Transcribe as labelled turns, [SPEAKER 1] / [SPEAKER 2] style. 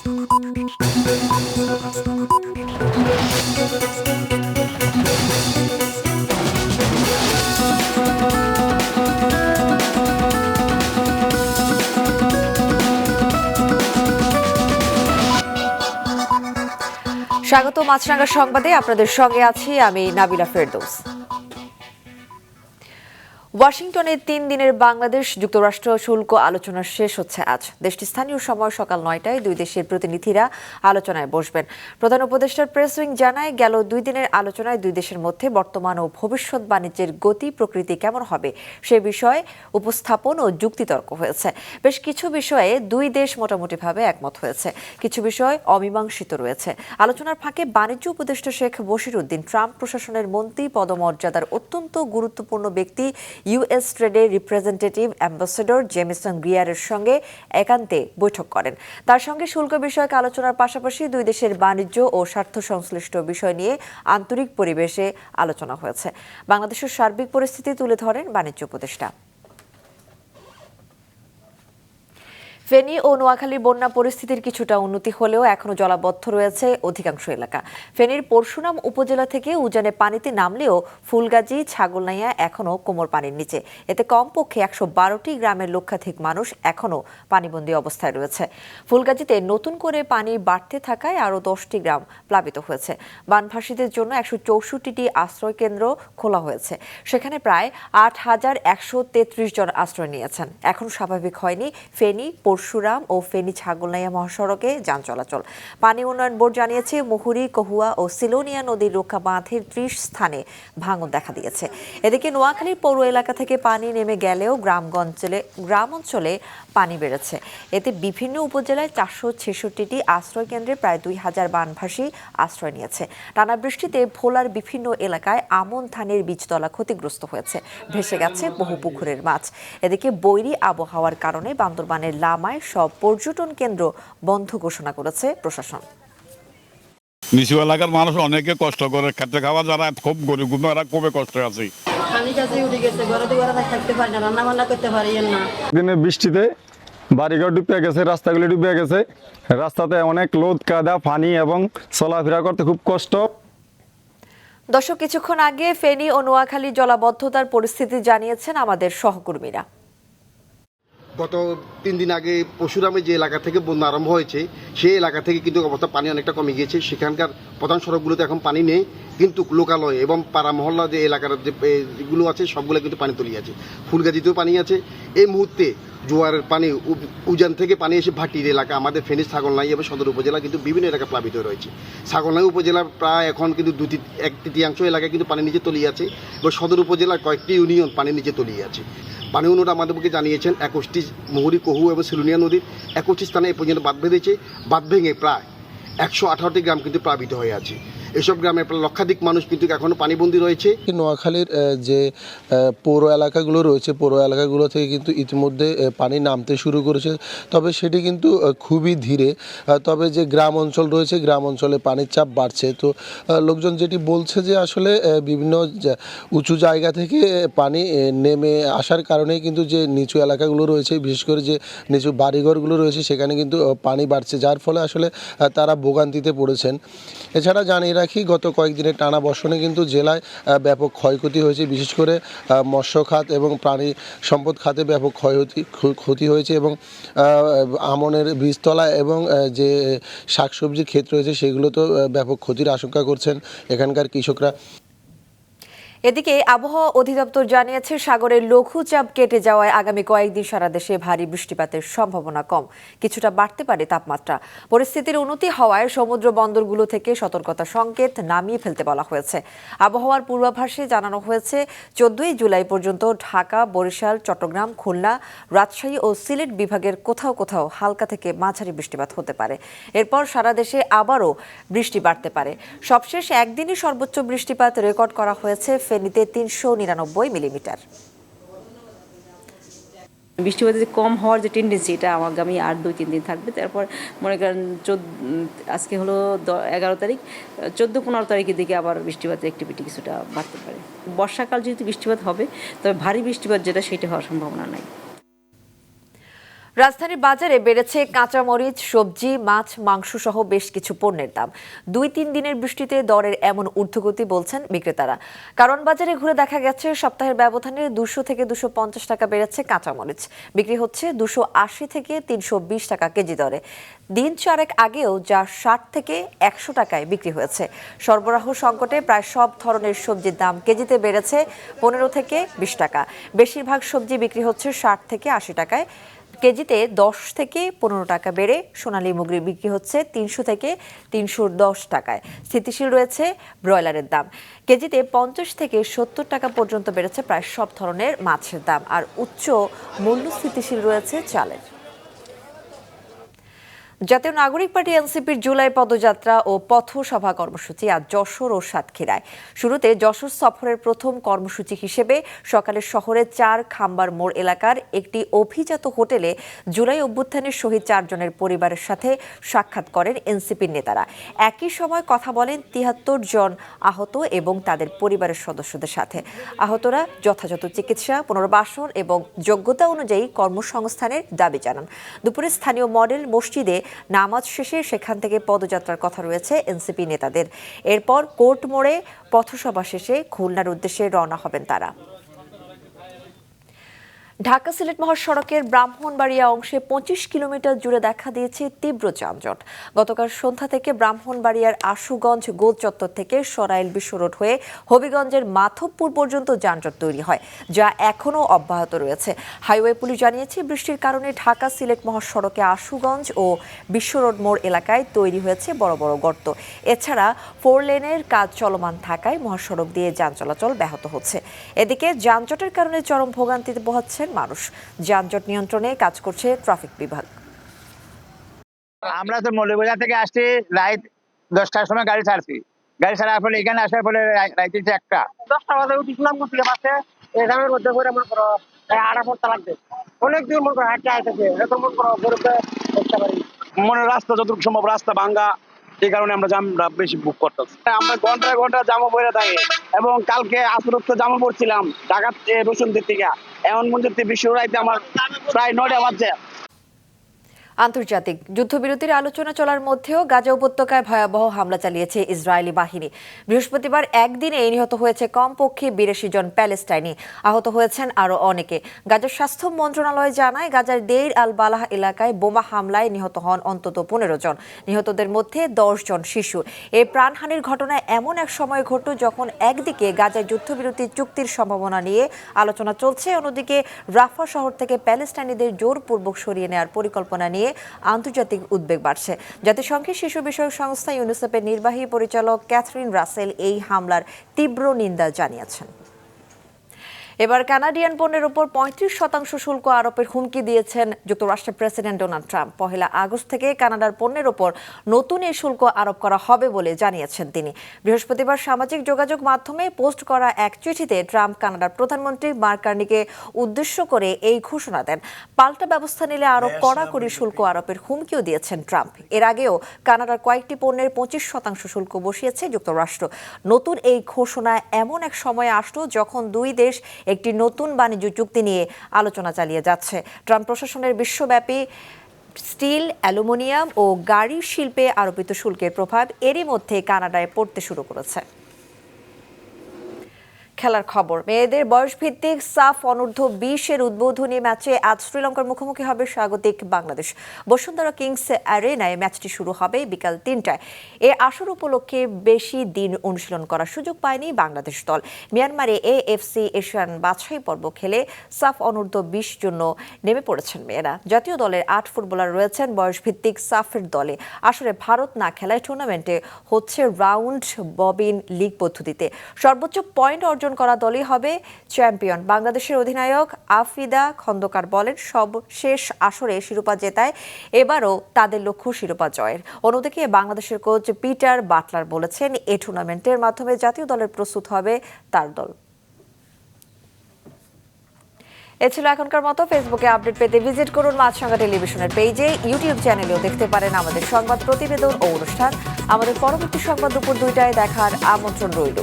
[SPEAKER 1] স্বাগত মাছরাঙা সংবাদে, আপনাদের সঙ্গে আছি আমি নাবিলা ফেরদৌস। ওয়াশিংটনে 3 দিনের বাংলাদেশ যুক্তরাষ্ট্র শুল্ক আলোচনা শেষ হচ্ছে আজ। দেশটির স্থানীয় সময় সকাল 9টায় দুই দেশের প্রতিনিধিরা আলোচনায় বসবেন। প্রধান উপদেষ্টার প্রেস উইং জানায়, গেল 2 দিনের আলোচনায় দুই দেশের মধ্যে বর্তমান ও ভবিষ্যৎ বাণিজ্যের গতি প্রকৃতি কেমন হবে সে বিষয়ে উপস্থাপন ও যুক্তিতর্ক হয়েছে। বেশ কিছু বিষয়ে দুই দেশ মোটামুটিভাবে একমত হয়েছে, কিছু বিষয় অমীমাংসিত রয়েছে। আলোচনার ফাঁকে বাণিজ্য উপদেষ্টা শেখ বশিরউদ্দিন ট্রাম্প প্রশাসনের মন্ত্রী পদমর্যাদার অত্যন্ত গুরুত্বপূর্ণ ব্যক্তি ইউএস ট্রেডের রিপ্রেজেন্টেটিভ অ্যাম্বাসেডর জেমিসন গ্রিয়ারের সঙ্গে একান্তে বৈঠক করেন। তার সঙ্গে শুল্ক বিষয়ক আলোচনার পাশাপাশি দুই দেশের বাণিজ্য ও স্বার্থ সংশ্লিষ্ট বিষয় নিয়ে আন্তরিক পরিবেশে আলোচনা হয়েছে। বাংলাদেশের সার্বিক পরিস্থিতি তুলে ধরেন বাণিজ্য উপদেষ্টা। ফেনী ও নোয়াখালীর বন্যা পরিস্থিতির কিছুটা উন্নতি হলেও এখনো জলাবদ্ধ রয়েছে অধিকাংশ এলাকা। ফেনীর পরশুরাম উপজেলা থেকে উজানে পানিতে নামলেও ফুলগাজী, ছাগলনাইয়া এখনো কোমর পানির নিচে। এতে কমপক্ষে 112টি গ্রামের লক্ষাধিক মানুষ এখনো পানিবন্দী অবস্থায় রয়েছে। ফুলগাজীতে নতুন করে পানি বাড়তে থাকায় আরও 10টি গ্রাম প্লাবিত হয়েছে। বানভাসীদের জন্য 164টি আশ্রয় কেন্দ্র খোলা হয়েছে। সেখানে প্রায় 8,133 জন আশ্রয় নিয়েছেন। এখন স্বাভাবিক হয়নি ফেনী, পরশুরাম ও ফেনী ছাগলনাইয়া মহাসড়কে যান চলাচল। পানি উন্নয়ন বোর্ড জানিয়েছে, মুহুরী, কহুয়া ও সিলোনিয়া নদীর রক্ষা বাঁধের 30 স্থানে ভাঙন দেখা দিয়েছে। এদিকে নোয়াখালীর পৌর এলাকা থেকে পানি নেমে গেলেও গ্রাম অঞ্চলে পানি বেড়েছে। এতে বিভিন্ন উপজেলায় 466টি আশ্রয় কেন্দ্রে প্রায় 2,000 বানভাসী আশ্রয় নিয়েছে। টানা বৃষ্টিতে ভোলার বিভিন্ন এলাকায় আমন ধানের বীজতলা ক্ষতিগ্রস্ত হয়েছে, ভেসে গেছে বহু পুকুরের মাছ। এদিকে বৈরী আবহাওয়ার কারণে বান্দরবানের লামায় সব পর্যটন কেন্দ্র বন্ধ ঘোষণা করেছে প্রশাসন।
[SPEAKER 2] নিচু এলাকার মানুষ অনেকে কষ্ট করে খেতে খাওয়া, যারা খুব গরিব এরা খুবই কষ্ট আছে।
[SPEAKER 3] দিনে বৃষ্টিতে বাড়িঘর ডুবে গেছে, রাস্তাগুলি ডুবে গেছে। রাস্তাতে অনেক লোদ কাদা পানি এবং চলাফেরা করতে খুব কষ্ট।
[SPEAKER 1] দর্শক, কিছুক্ষণ আগে ফেনী ও নোয়াখালী জলাবদ্ধতার পরিস্থিতি জানিয়েছেন আমাদের সহকর্মীরা।
[SPEAKER 4] গত 3 দিন আগে পরশুরামে যে এলাকা থেকে বন্যা আরম্ভ হয়েছে, সেই এলাকা থেকে কিন্তু অবস্থা পানি অনেকটা কমে গিয়েছে। সেখানকার প্রধান সড়কগুলোতে এখন পানি নেই, কিন্তু লোকালয় এবং পাড়া মহল্লা যে এলাকার যেগুলো আছে সবগুলো কিন্তু পানি তলিয়ে আছে। ফুলগাজীতেও পানি আছে। এই মুহূর্তে জোয়ারের পানি উজান থেকে পানি এসে ভাটির এলাকা, আমাদের ফেনী, ছাগলনাই এবং সদর উপজেলা কিন্তু বিভিন্ন এলাকা প্লাবিত রয়েছে। ছাগলনাই উপজেলা প্রায় এখন কিন্তু 1/3 এলাকায় কিন্তু পানির নিচে তলিয়ে আছে এবং সদর উপজেলার কয়েকটি ইউনিয়ন পানির নিচে তলিয়ে আছে। পানি উন্নয়ন আমাদেরকে জানিয়েছেন 21টি মুহুরী, কহু এবং সিলোনিয়া নদীর 21টি স্থানে এ পর্যন্ত বাঁধ বেঁধেছে। বাঁধ ভেঙে প্রায় 118টি গ্রাম কিন্তু প্লাবিত হয়ে আছে। এসব গ্রামে প্রায় লক্ষাধিক মানুষ কিন্তু এখনো পানিবন্দী রয়েছে।
[SPEAKER 5] নোয়াখালীর যে পৌর এলাকাগুলো রয়েছে, পৌর এলাকাগুলো থেকে কিন্তু ইতিমধ্যে পানি নামতে শুরু করেছে, তবে সেটি কিন্তু খুবই ধীরে। তবে যে গ্রাম অঞ্চল রয়েছে, গ্রাম অঞ্চলে পানির চাপ বাড়ছে। তো লোকজন যেটি বলছে যে আসলে বিভিন্ন উঁচু জায়গা থেকে পানি নেমে আসার কারণেই কিন্তু যে নিচু এলাকাগুলো রয়েছে, বিশেষ করে যে নিচু বাড়িঘরগুলো রয়েছে, সেখানে কিন্তু পানি বাড়ছে, যার ফলে আসলে তারা ভোগান্তিতে পড়েছেন। এছাড়া জানিয়ে রাখি, গত কয়েকদিনের টানা বর্ষণে কিন্তু জেলায় ব্যাপক ক্ষয়ক্ষতি হয়েছে, বিশেষ করে মৎস্য খাত এবং প্রাণী সম্পদ খাতে ব্যাপক ক্ষতি হয়েছে এবং আমনের বীজতলা এবং যে শাকসবজির ক্ষেত রয়েছে সেগুলোতেও ব্যাপক ক্ষতির আশঙ্কা করছেন এখানকার কৃষকরা।
[SPEAKER 1] এদিকে আবহাওয়া অধিদপ্তর জানিয়েছে, সাগরের লঘুচাপ কেটে যাওয়ায় আগামী কয়েকদিন সারা দেশে ভারী বৃষ্টিপাতের সম্ভাবনা কম, কিছুটা বাড়তে পারে তাপমাত্রা। পরিস্থিতির উন্নতি হওয়ায় সমুদ্র বন্দরগুলো থেকে সতর্কতা সংকেত নামিয়ে ফেলতে বলা হয়েছে। আবহাওয়ার পূর্বাভাসে জানানো হয়েছে, 14 জুলাই পর্যন্ত ঢাকা, বরিশাল, চট্টগ্রাম, খুলনা, রাজশাহী ও সিলেট বিভাগের কোথাও কোথাও হালকা থেকে মাঝারি বৃষ্টিপাত হতে পারে। এরপর সারা দেশে আবারও বৃষ্টি বাড়তে পারে। সবশেষ একদিনই সর্বোচ্চ বৃষ্টিপাত রেকর্ড করা হয়েছে ফেনীতে 399 মিলিমিটার।
[SPEAKER 6] বৃষ্টিপাত যে কম হওয়ার যে টেন্ডেন্সি, এটা আগামী আর 2-3 দিন থাকবে। তারপর মনে করেন আজকে হলো 11 তারিখ, 14-15 তারিখের দিকে আবার বৃষ্টিপাতের অ্যাক্টিভিটি কিছুটা বাড়তে পারে। বর্ষাকাল যেহেতু বৃষ্টিপাত হবে, তবে ভারী বৃষ্টিপাত যেটা সেটা হওয়ার সম্ভাবনা নাই।
[SPEAKER 1] রাজধানীর বাজারে বেড়েছে কাঁচামরিচ, সবজি, মাছ, মাংস সহ বেশ কিছু পণ্যের দাম। 2-3 দিনের বৃষ্টিতে দরের এমন ঊর্ধ্বগতি বলছেন বিক্রেতারা। কারণ বাজারে ঘুরে দেখা গেছে সপ্তাহের ব্যবধানে 200 থেকে 250 টাকা বেড়েছে কাঁচামরিচ। বিক্রি হচ্ছে 280 থেকে 320 টাকা কেজি দরে। দিন চারেক আগেও যা 60 থেকে 100 টাকায় বিক্রি হয়েছে। সরবরাহ সংকটে প্রায় সব ধরনের সবজির দাম কেজিতে বেড়েছে 15 থেকে 20 টাকা। বেশিরভাগ সবজি বিক্রি হচ্ছে 60 থেকে 80 টাকায়। কেজিতে 10 থেকে 15 টাকা বেড়ে সোনালী মুগরি বিক্রি হচ্ছে 300 থেকে 310 টাকায়। স্থিতিশীল রয়েছে ব্রয়লারের দাম। কেজিতে 50 থেকে 70 টাকা পর্যন্ত বেড়েছে প্রায় সব ধরনের মাছের দাম। আর উচ্চ মূল্য স্থিতিশীল রয়েছে চালের। জাতীয় নাগরিক পার্টি এনসিপির জুলাই পদযাত্রা ও পথসভা কর্মসূচি আজ যশোর ও সাতক্ষীরায়। শুরুতে যশোর সফরের প্রথম কর্মসূচি হিসেবে সকালে শহরের 4 খাম্বার মোড় এলাকার একটি অভিজাত হোটেলে জুলাই অভ্যুত্থানের শহীদ 4 জনের পরিবারের সাথে সাক্ষাৎ করেন এনসিপির নেতারা। একই সময় কথা বলেন 73 জন আহত এবং তাদের পরিবারের সদস্যদের সাথে। আহতরা যথাযথ চিকিৎসা, পুনর্বাসন এবং যোগ্যতা অনুযায়ী কর্মসংস্থানের দাবি জানান। দুপুরে স্থানীয় মডেল মসজিদে নামাজ শেষে সেখান থেকে পদযাত্রার কথা রয়েছে এনসিপি নেতাদের। এরপর কোর্ট মোড়ে পথসভা শেষে খুলনার উদ্দেশ্যে রওনা হবেন তারা। ঢাকা সিলেট মহাসড়কের ব্রাহ্মণবাড়িয়া অংশে 25 কিলোমিটার জুড়ে দেখা দিয়েছে তীব্র যানজট। গতকাল সন্ধ্যা থেকে ব্রাহ্মণবাড়িয়ার আশুগঞ্জ গোল চত্বর থেকে সরাইল বিশ্ব রোড হয়ে হবিগঞ্জের মাধবপুর পর্যন্ত যানজট তৈরি হয়, যা এখনও অব্যাহত রয়েছে। হাইওয়ে পুলিশ জানিয়েছে বৃষ্টির কারণে ঢাকা সিলেট মহাসড়কে আশুগঞ্জ ও বিশ্ব রোড মোড় এলাকায় তৈরি হয়েছে বড় বড় গর্ত। এছাড়া 4 লেনের কাজ চলমান থাকায় মহাসড়ক দিয়ে যান চলাচল ব্যাহত হচ্ছে। এদিকে যানজটের কারণে চরম ভোগান্তিতে পোহাচ্ছেন মানুষ। যানজট নিয়ন্ত্রণে কাজ করছে ট্রাফিক বিভাগ।
[SPEAKER 7] আমরা তো মৌলভীবাজার থেকে আসছি রাত 10টার সময় গাড়ি ছাড়ছি। গাড়ি ছাড়ার ফলে এখানে আসার ফলে রাইতে 1টা
[SPEAKER 8] 10টা বাজে উঠেছিলাম থেকে বাসে এখানের মধ্যে করে মনে করো আড়া পড়তে লাগবে। অনেক দূর মনে করো হাঁটতে আইতেছে, এখন মনে করো গরুতে দেখতে পারি
[SPEAKER 9] মনে রাস্তা যতটুকু সম্ভব রাস্তা ভাঙ্গা, এই কারণে আমরা জামটা বেশি বুক করতেছি। আমরা ঘন্টায় ঘন্টা জামা পরে থাকি এবং কালকে আসরত জামা পড়ছিলাম ঢাকা রসুনদের থেকে এমন মন্দির বিশ্ব রাইতে আমার প্রায় 9টা বাজছে।
[SPEAKER 1] আন্তর্জাতিক যুদ্ধবিরতির আলোচনা চলার মধ্যেও গাজা উপত্যকায় ভয়াবহ হামলা চালিয়েছে ইসরায়েলি বাহিনী। বৃহস্পতিবার একদিনে নিহত হয়েছে কমপক্ষে 82 জন প্যালেস্টাইনি, আহত হয়েছেন আরও অনেকে। গাজার স্বাস্থ্য মন্ত্রণালয় জানায় গাজার দেইর আল বালাহ এলাকায় বোমা হামলায় নিহত হন অন্তত 15 জন। নিহতদের মধ্যে 10 জন শিশু। এই প্রাণহানির ঘটনা এমন এক সময় ঘটল যখন একদিকে গাজায় যুদ্ধবিরতি চুক্তির সম্ভাবনা নিয়ে আলোচনা চলছে, অন্যদিকে রাফা শহর থেকে প্যালেস্টাইনিদের জোরপূর্বক সরিয়ে নেওয়ার পরিকল্পনা নিয়ে আন্তর্জাতিক উদ্বেগ বাড়ছে। জাতিসংঘের শিশু বিষয়ক সংস্থা ইউনিসেফের নির্বাহী পরিচালক ক্যাথরিন রাসেল এই হামলার তীব্র নিন্দা জানিয়েছেন। এবার কানাডিয়ান পণ্যের উপর 35% শুল্ক আরোপের হুমকি দিয়েছেন যুক্তরাষ্ট্রের প্রেসিডেন্ট ডোনাল্ড ট্রাম্প। 1 আগস্ট থেকে কানাডার পণ্যের উপর নতুন এই শুল্ক আরোপ করা হবে বলে জানিয়েছেন তিনি। বৃহস্পতিবার সামাজিক যোগাযোগ মাধ্যমে পোস্ট করা এক চিঠিতে ট্রাম্প কানাডার প্রধানমন্ত্রী মার্ক কার্নিকে উদ্দেশ্য করে এই ঘোষণা দেন। পাল্টা ব্যবস্থা নিলে আরও কড়াকড়ি শুল্ক আরোপের হুমকিও দিয়েছেন ট্রাম্প। এর আগেও কানাডার কয়েকটি পণ্যের 25% শুল্ক বসিয়েছে যুক্তরাষ্ট্র। নতুন এই ঘোষণা এমন এক সময়ে আসলো যখন দুই দেশ একটি নতুন বাণিজ্য চুক্তি নিয়ে আলোচনা চালিয়ে যাচ্ছে। ট্রাম্প প্রশাসনের বিশ্বব্যাপী স্টিল, অ্যালুমিনিয়াম ও গাড়ি শিল্পে আরোপিত শুল্কের প্রভাব এরই মধ্যে কানাডায় পড়তে শুরু করেছে। খেলার খবর, মেয়েদের বয়সভিত্তিক সাফ অনূর্ধ্ব 20-এর উদ্বোধনী ম্যাচে আজ শ্রীলঙ্কার মুখোমুখি হবে স্বাগতিক বাংলাদেশ। বসুন্ধরা কিংস অ্যারেনায় ম্যাচটি শুরু হবে বিকাল 3টায়। এ আসর উপলক্ষে বেশি দিন অনুশীলন করার সুযোগ পায়নি বাংলাদেশ দল। মিয়ানমারে এএফসি এশিয়ান বাছাই পর্ব খেলে সাফ অনূর্ধ্ব 20 জন্য নেমে পড়েছেন মেয়েরা। জাতীয় দলের 8 ফুটবলার রয়েছেন বয়সভিত্তিক সাফের দলে। আসলে ভারত না খেলায় টুর্নামেন্টে হচ্ছে রাউন্ড ববিন লিগ পদ্ধতিতে। সর্বোচ্চ পয়েন্ট অর্জন করা দলই হবে চ্যাম্পিয়ন। বাংলাদেশের অধিনায়ক আফিদা খন্দকার বলেন, সবশেষ আসরে শিরোপা জেতায় এবারও তাদের লক্ষ্য শিরোপা জয়ের। অন্যদিকে বাংলাদেশের কোচ পিটার বাটলার বলেছেন, এই টুর্নামেন্টের মাধ্যমে জাতীয় দলের প্রস্তুত হবে তার দল। এ ছিল এখনকার মতো। ফেসবুকে আপডেট পেতে ভিজিট করুন মাছরাঙা টেলিভিশনের পেজে। ইউটিউব চ্যানেলেও দেখতে পারেন আমাদের সংবাদ প্রতিবেদন ও অনুষ্ঠান। আমাদের পরবর্তী সংবাদ দুপুর 2টায় দেখার আমন্ত্রণ রইল।